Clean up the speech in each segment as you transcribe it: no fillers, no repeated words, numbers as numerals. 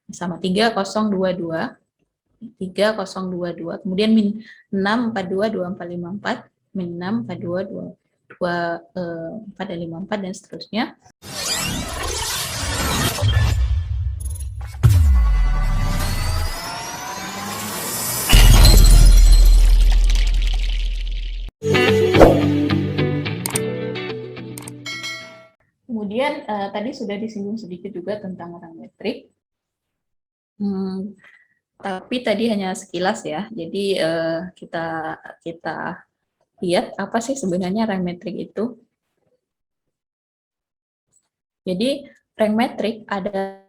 sama 3022, 3022, kemudian min 6, 42, 24, 54, min 6, 42, 4 dan 54, dan seterusnya. Kemudian tadi sudah disinggung sedikit juga tentang rang metrik. Tapi tadi hanya sekilas ya. Jadi kita lihat apa sih sebenarnya rang metrik itu. Jadi rang metrik adalah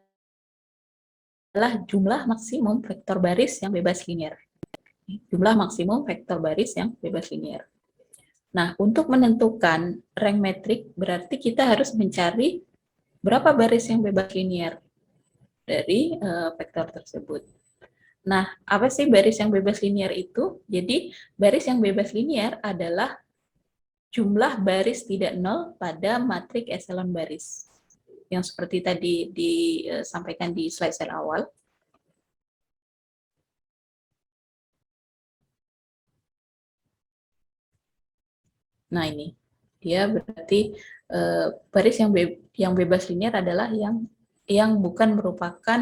jumlah maksimum vektor baris yang bebas linear. Jumlah maksimum vektor baris yang bebas linear. Nah, untuk menentukan rang metrik berarti kita harus mencari berapa baris yang bebas linear dari vektor tersebut. Nah, apa sih baris yang bebas linear itu? Jadi, baris yang bebas linear adalah jumlah baris tidak nol pada matrik epsilon baris. Yang seperti tadi disampaikan di slide awal. Nah, ini. Dia berarti baris yang bebas linear adalah yang bukan merupakan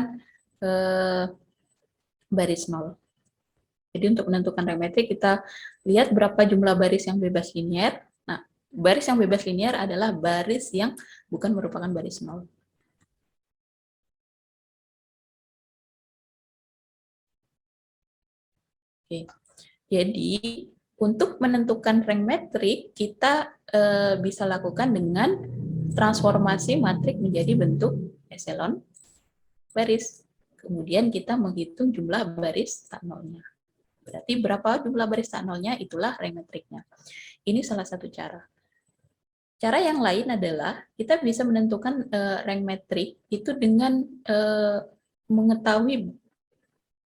baris nol. Jadi untuk menentukan rang metrik kita lihat berapa jumlah baris yang bebas linear. Nah, baris yang bebas linear adalah baris yang bukan merupakan baris nol. Oke. Jadi untuk menentukan rang metrik kita bisa lakukan dengan transformasi matrik menjadi bentuk epsilon baris. Kemudian kita menghitung jumlah baris tak nolnya. Berarti berapa jumlah baris tak nolnya, itulah rang metriknya. Ini salah satu cara. Cara yang lain adalah kita bisa menentukan rang metrik itu dengan mengetahui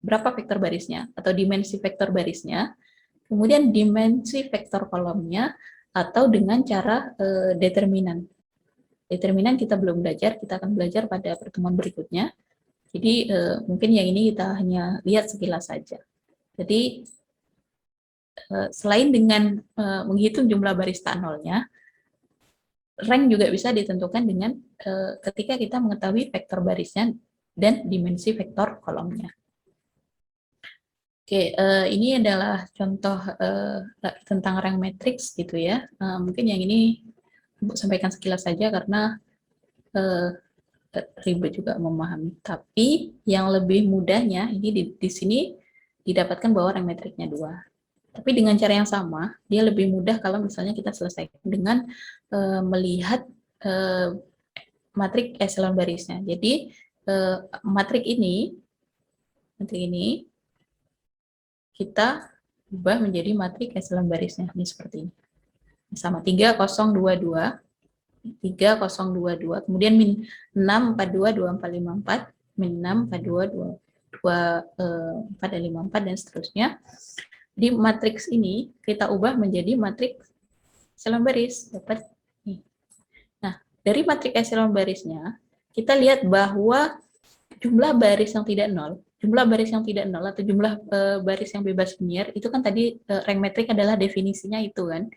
berapa vektor barisnya atau dimensi vektor barisnya, kemudian dimensi vektor kolomnya, atau dengan cara determinan. Determinan kita belum belajar, kita akan belajar pada pertemuan berikutnya. Jadi mungkin yang ini kita hanya lihat sekilas saja. Jadi selain dengan menghitung jumlah baris tak nolnya, rank juga bisa ditentukan dengan ketika kita mengetahui vektor barisnya dan dimensi vektor kolomnya. Oke, ini adalah contoh tentang rank matrix gitu ya. Mungkin yang ini Ibu sampaikan sekilas saja karena ribet juga memahami. Tapi yang lebih mudahnya ini di sini didapatkan bahwa rank matrixnya 2. Tapi dengan cara yang sama, dia lebih mudah kalau misalnya kita selesaikan dengan melihat matrik epsilon barisnya. Jadi matrik ini kita ubah menjadi matrik epsilon barisnya. Ini seperti ini. Sama 3022, 3022, kemudian min 6, 42, 24, 54, min 6, 42, 4 dan 54, dan seterusnya. Di matriks ini kita ubah menjadi matriks epsilon baris. Dapat nih. Nah, dari matriks epsilon barisnya, kita lihat bahwa jumlah baris yang tidak nol, atau jumlah baris yang bebas linear itu kan tadi rank metrik adalah definisinya itu kan,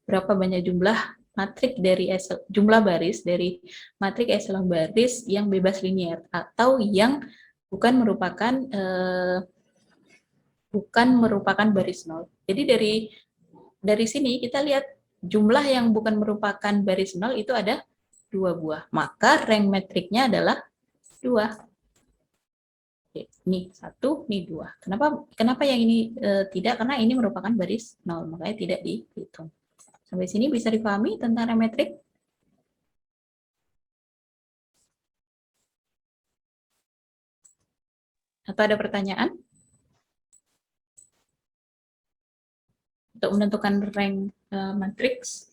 berapa banyak jumlah matrik dari jumlah baris dari matrik epsilon baris yang bebas linear atau yang bukan merupakan baris nol. Jadi dari sini kita lihat jumlah yang bukan merupakan baris nol itu ada 2 buah. Maka rank metriknya adalah 2. Ini 1, ini 2. Kenapa yang ini tidak? Karena ini merupakan baris nol, makanya tidak dihitung. Sampai sini bisa dipahami tentang rank metrik? Atau ada pertanyaan? Untuk menentukan rank matrix.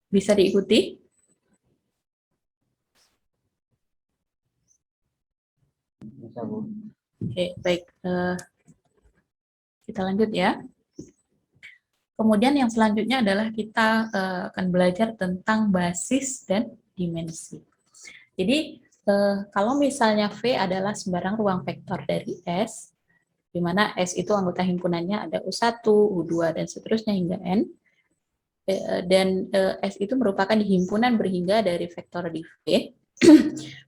Bisa diikuti? Bisa, Bu. Oke, baik. Kita lanjut ya. Kemudian yang selanjutnya adalah kita akan belajar tentang basis dan dimensi. Jadi kalau misalnya V adalah sembarang ruang vektor dari S, di mana S itu anggota himpunannya ada U1, U2, dan seterusnya hingga N, dan S itu merupakan himpunan berhingga dari vektor di V,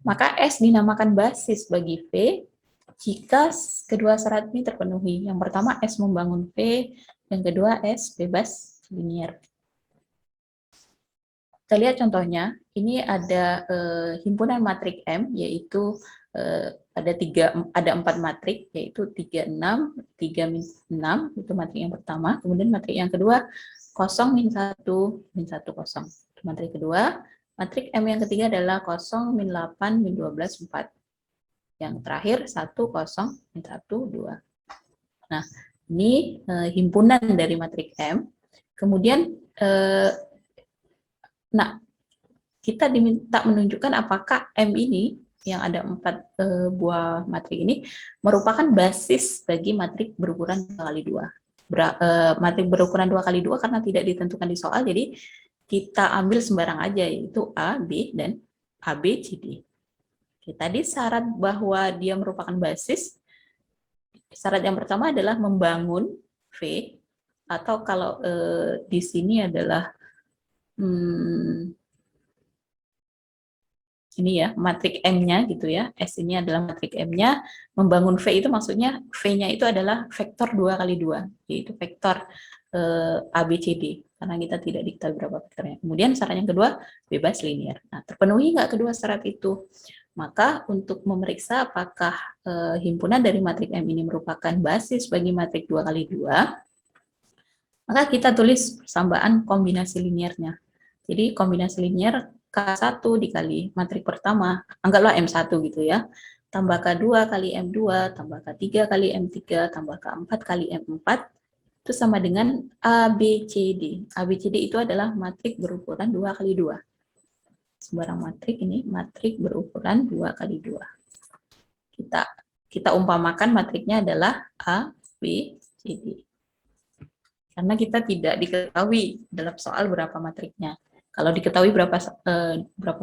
maka S dinamakan basis bagi V jika kedua syarat ini terpenuhi. Yang pertama, S membangun V, yang kedua, S bebas linier. Kita lihat contohnya, ini ada himpunan matrik M, yaitu ada 4 matrik, yaitu 3, 6, 3, 6, itu matrik yang pertama. Kemudian matrik yang kedua, 0, min 1, min 1, 0. Itu matrik kedua. Matrik M yang ketiga adalah 0, min 8, min 12, 4. Yang terakhir 1, 0, min 1, 2. Nah, ini himpunan dari matrik M. Kemudian, nah, kita diminta menunjukkan apakah M ini, yang ada 4 buah matrik ini, merupakan basis bagi matrik berukuran 2x2. Matrik berukuran 2x2 karena tidak ditentukan di soal, jadi kita ambil sembarang aja, yaitu A, B, dan A, B, C, D. Tadi syarat bahwa dia merupakan basis, syarat yang pertama adalah membangun V, atau kalau di sini adalah ini ya, matrik M-nya gitu ya, S ini adalah matrik M-nya, membangun V itu maksudnya V-nya itu adalah vektor 2x2, yaitu vektor A, B, C, D, karena kita tidak diketahui berapa vektornya. Kemudian syarat yang kedua, bebas linier. Nah, terpenuhi nggak kedua syarat itu? Maka untuk memeriksa apakah himpunan dari matrik M ini merupakan basis bagi matrik 2x2, maka kita tulis persamaan kombinasi liniernya. Jadi kombinasi linier K1 dikali matrik pertama, anggaplah M1 gitu ya, tambah K2 kali M2, tambah K3 kali M3, tambah K4 kali M4, itu sama dengan ABCD. ABCD itu adalah matrik berukuran 2x2. Sembarang matrik ini matrik berukuran 2x2. Kita umpamakan matriknya adalah ABCD. Karena kita tidak diketahui dalam soal berapa matriknya. Kalau diketahui berapa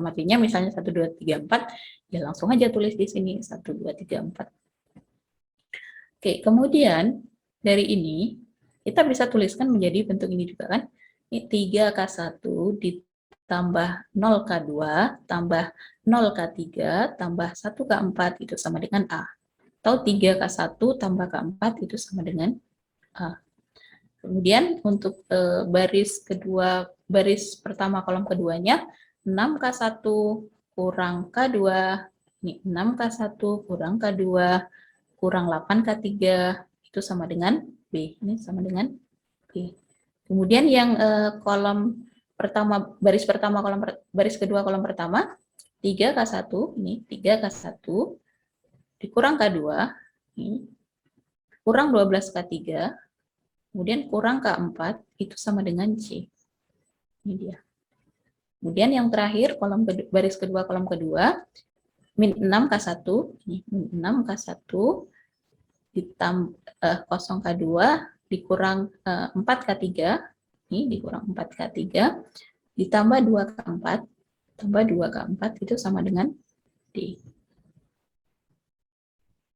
matriknya, misalnya 1, 2, 3, 4, ya langsung aja tulis di sini 1, 2, 3, 4. Oke, kemudian dari ini kita bisa tuliskan menjadi bentuk ini juga kan. Ini 3K1 ditambah 0K2 tambah 0K3 tambah 1K4 itu sama dengan A. Atau 3K1 tambah K4 itu sama dengan A. Kemudian untuk baris pertama kolom keduanya, 6K1 kurang K2, ini 6K1 kurang K2 kurang 8K3 itu sama dengan B. Ini sama dengan B. Kemudian yang kolom pertama, baris kedua kolom pertama, 3K1, ini 3K1 dikurang K2, ini kurang 12K3, kemudian kurang K4, itu sama dengan C. Ini dia. Kemudian yang terakhir, baris kedua kolom kedua, min 6K1, ini min 6K1, ditambah 0K2, dikurang 4K3, ini dikurang 4K3, ditambah 2K4, tambah 2K4, itu sama dengan D.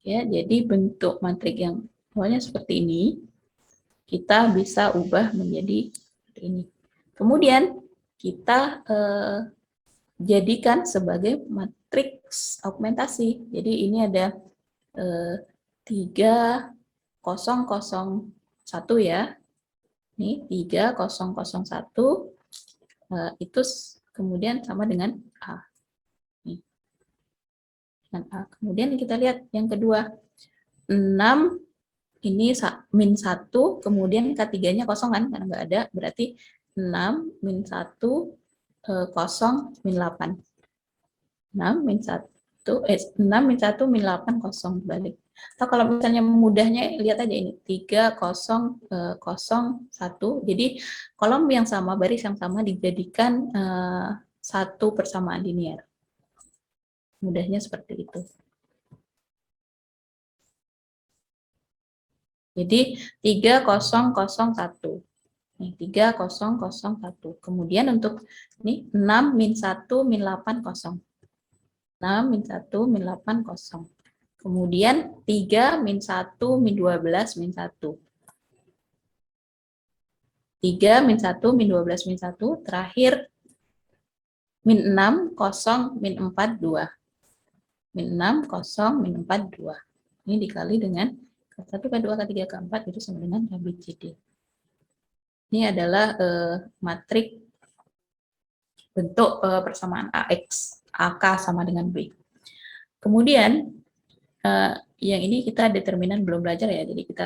Ya, jadi bentuk matrik yang awalnya seperti ini, kita bisa ubah menjadi ini. Kemudian kita jadikan sebagai matriks augmentasi. Jadi ini ada 3001 ya. Ini 3001 itu kemudian sama dengan A. Nih. Dengan A. Kemudian kita lihat yang kedua, 6 ini min 1, kemudian K3-nya kosong kan, karena nggak ada, berarti 6 min 1, 0, min 8. 6 min 1, 6 min 1, min 8, kosong, balik. Atau kalau misalnya mudahnya, lihat aja ini, 3, 0, 0, 1. Jadi kolom yang sama, baris yang sama dijadikan satu persamaan linier. Mudahnya seperti itu. Jadi 3001. Nih, 3001. Kemudian untuk ini 6 min 1 min 8 kosong. 6 min 1 min 8 kosong. Kemudian 3 min 1 min 12 min 1. 3 min 1 min 12 min 1. Terakhir min 6 kosong min 4 2. Min 6 kosong min 4 2. Ini dikali dengan K1, K2, K3, K4 itu sama dengan ABCD. Ini adalah matrik bentuk persamaan AX, AK sama dengan B. Kemudian yang ini kita determinan belum belajar ya, jadi kita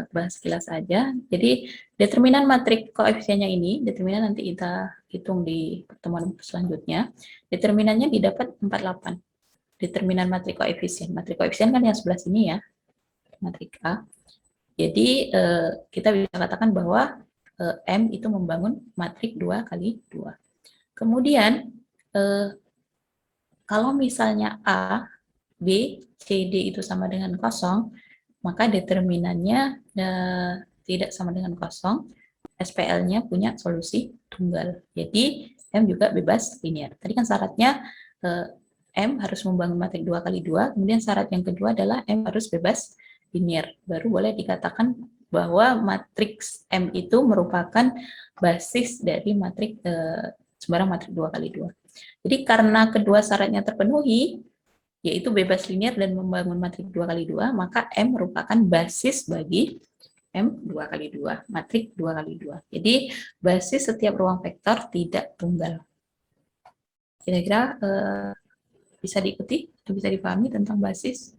bahas sekilas saja. Jadi determinan matrik koefisiennya ini, determinan nanti kita hitung di pertemuan selanjutnya. Determinannya didapat 48. Determinan matrik koefisien. Matrik koefisien kan yang sebelah sini ya, matrik A. Jadi kita bisa katakan bahwa M itu membangun matrik 2 kali 2. Kemudian kalau misalnya A, B, C, D itu sama dengan kosong, maka determinannya tidak sama dengan kosong, SPL-nya punya solusi tunggal. Jadi M juga bebas linear. Tadi kan syaratnya M harus membangun matrik 2 kali 2, kemudian syarat yang kedua adalah M harus bebas linear. Baru boleh dikatakan bahwa matriks M itu merupakan basis dari matrik sembarang matrik 2 kali 2. Jadi karena kedua syaratnya terpenuhi, yaitu bebas linear dan membangun matrik 2 kali 2, maka M merupakan basis bagi M 2 kali 2, matrik 2 kali 2. Jadi basis setiap ruang vektor tidak tunggal. Kira-kira bisa diikuti atau bisa dipahami tentang basis?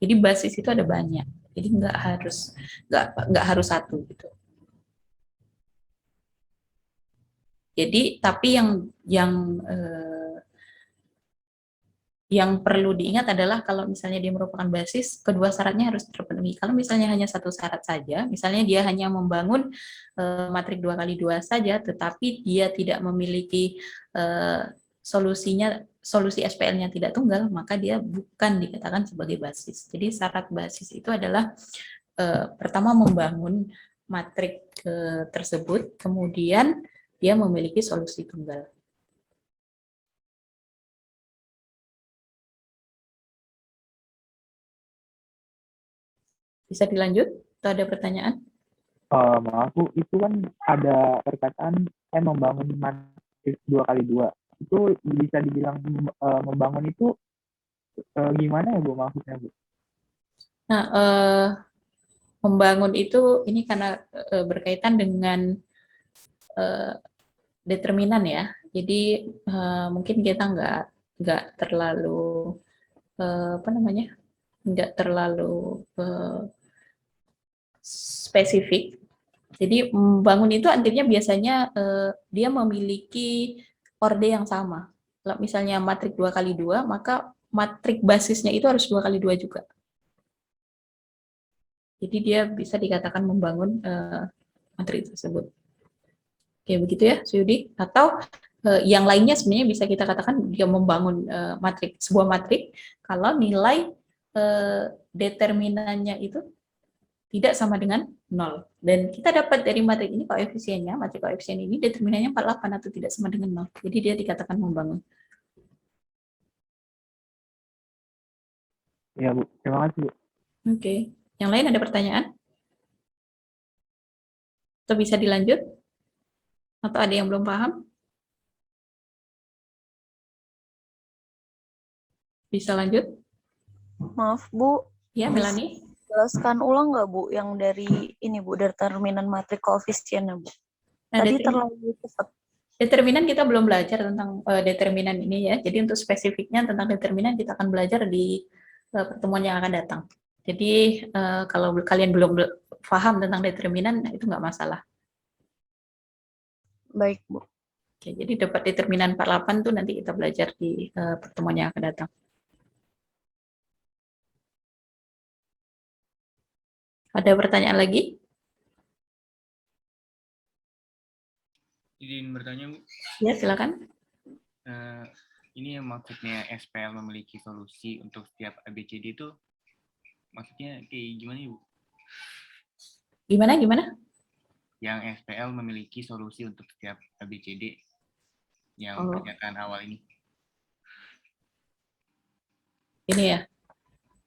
Jadi basis itu ada banyak. Jadi nggak harus satu gitu. Jadi tapi yang perlu diingat adalah kalau misalnya dia merupakan basis, kedua syaratnya harus terpenuhi. Kalau misalnya hanya satu syarat saja, misalnya dia hanya membangun matrik 2 kali 2 saja, tetapi dia tidak memiliki solusi SPL-nya tidak tunggal, maka dia bukan dikatakan sebagai basis. Jadi syarat basis itu adalah pertama membangun matrik tersebut, kemudian dia memiliki solusi tunggal. Bisa dilanjut? Atau ada pertanyaan? Maaf Bu, itu kan ada perkataan saya membangun matrik 2 kali 2. Itu bisa dibilang membangun itu gimana ya Bu maksudnya Bu? Nah, membangun itu ini karena berkaitan dengan determinan ya. Jadi mungkin kita nggak terlalu nggak terlalu spesifik. Jadi membangun itu artinya biasanya dia memiliki orde yang sama. Kalau misalnya matrik 2 kali 2, maka matrik basisnya itu harus 2 kali 2 juga. Jadi dia bisa dikatakan membangun matrik tersebut. Oke, begitu ya, Suyudi. Atau yang lainnya sebenarnya bisa kita katakan dia membangun sebuah matrik kalau nilai determinannya itu tidak sama dengan 0. Dan kita dapat dari matrik ini koefisiennya, matrik koefisien ini determinannya 48 atau tidak sama dengan 0. Jadi dia dikatakan membangun. Ya Bu, terima kasih Bu. Oke. Yang lain ada pertanyaan? Atau bisa dilanjut? Atau ada yang belum paham? Bisa lanjut? Maaf Bu, Ya, Melanie? jelaskan ulang nggak Bu yang dari ini Bu, determinan matrik koefisiennya Bu. Nah, Tadi terlalu cepat. determinan kita belum belajar tentang determinan ini ya. Jadi untuk spesifiknya tentang determinan kita akan belajar di pertemuan yang akan datang. Jadi kalau kalian belum paham tentang determinan itu nggak masalah. Baik Bu. Oke, jadi dapat determinan 48 tuh nanti kita belajar di pertemuan yang akan datang. Ada pertanyaan lagi? Izin bertanya, Bu. Ya, silakan. Ini yang maksudnya SPL memiliki solusi untuk setiap ABCD itu maksudnya kayak gimana, Bu? Gimana? Yang SPL memiliki solusi untuk setiap ABCD yang Oh. pernyataan awal ini. Ini ya.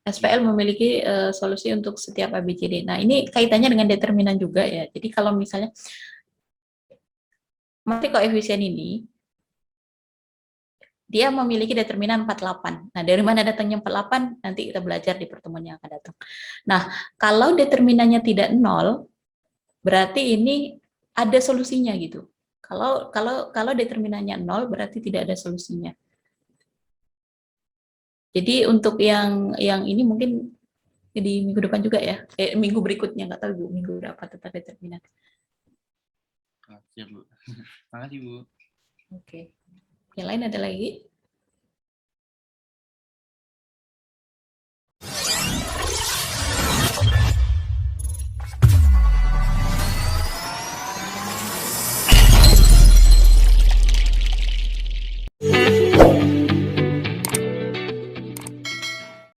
SPL memiliki solusi untuk setiap ABCD. Nah, ini kaitannya dengan determinan juga ya. Jadi kalau misalnya matrik koefisien ini dia memiliki determinan 48. Nah, dari mana datangnya 48? Nanti kita belajar di pertemuan yang akan datang. Nah, kalau determinannya tidak 0, berarti ini ada solusinya gitu. Kalau determinannya 0, berarti tidak ada solusinya. Jadi untuk yang ini mungkin di minggu depan juga ya, minggu berikutnya, nggak tahu Bu, minggu berapa tentang determinan. Siap, Bu. Makasih, Bu. Oke. Yang lain ada lagi?